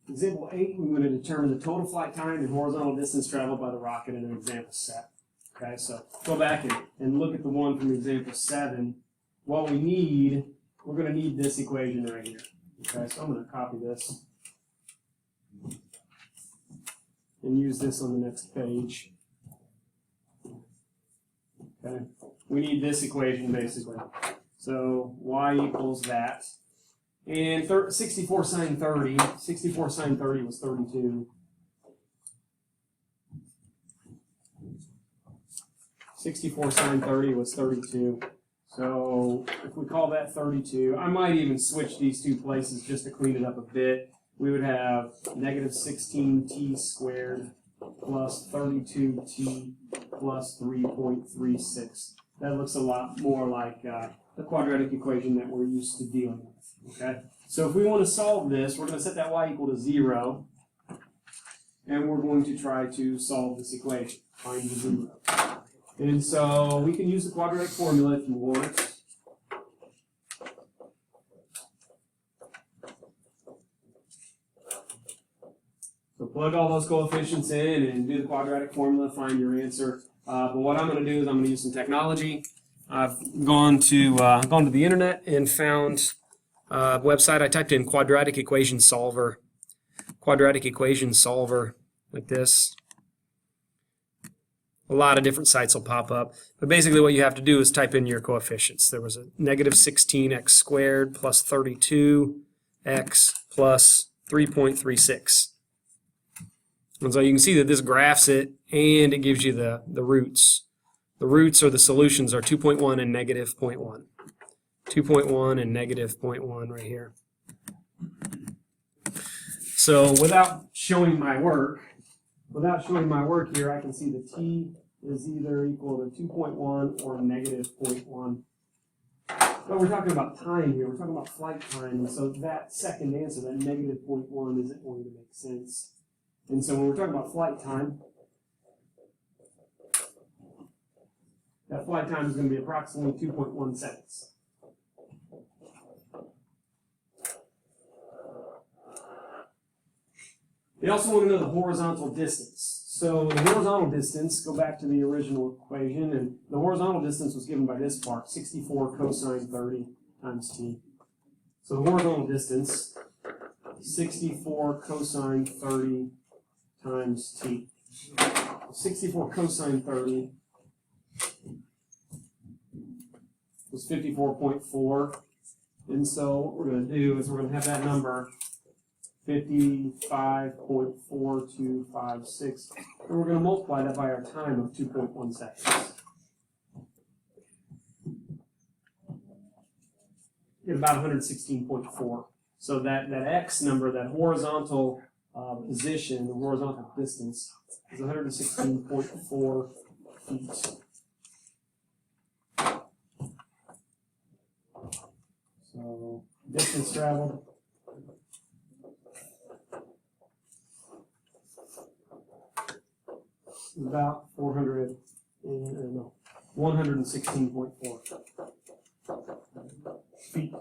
example 8, we want to determine the total flight time and horizontal distance traveled by the rocket in an example 7. Okay, so go back and look at the one from example 7. What we need, we're going to need this equation right here. Okay, so I'm going to copy this and use this on the next page. Okay, we need this equation basically. So y equals that. And 64 sine 30, 64 sine 30 was 32. 64 sine 30 was 32. So if we call that 32, I might even switch these two places just to clean it up a bit. We would have negative 16t squared plus 32t plus 3.36. That looks a lot more like the quadratic equation that we're used to dealing with. Okay? So if we want to solve this, we're going to set that y equal to 0, and we're going to try to solve this equation, find the 0. And so we can use the quadratic formula if you want. So plug all those coefficients in and do the quadratic formula, find your answer. But what I'm going to do is I'm going to use some technology. I've gone to the internet and found a website. I typed in quadratic equation solver, like this. A lot of different sites will pop up. But basically what you have to do is type in your coefficients. There was a negative 16x squared plus 32x plus 3.36. And so you can see that this graphs it, and it gives you the roots. The roots or the solutions are 2.1 and negative 0.1. 2.1 and negative 0.1 right here. So without showing my work here, I can see the t is either equal to 2.1 or negative 0.1. But we're talking about time here. We're talking about flight time. And so that second answer, that negative 0.1, isn't going to make sense. And so when we're talking about flight time, that flight time is going to be approximately 2.1 seconds. They also want to know the horizontal distance. So the horizontal distance, go back to the original equation, and the horizontal distance was given by this part, 64 cosine 30 times t. So the horizontal distance, 64 cosine 30 times t. 64 cosine 30 was 54.4. And so what we're going to do is we're going to have that number 55.4256, and we're going to multiply that by our time of 2.1 seconds. Get about 116.4. So that x number, that horizontal position, the horizontal distance, is 116.4 feet. So distance traveled. About 116.4 feet.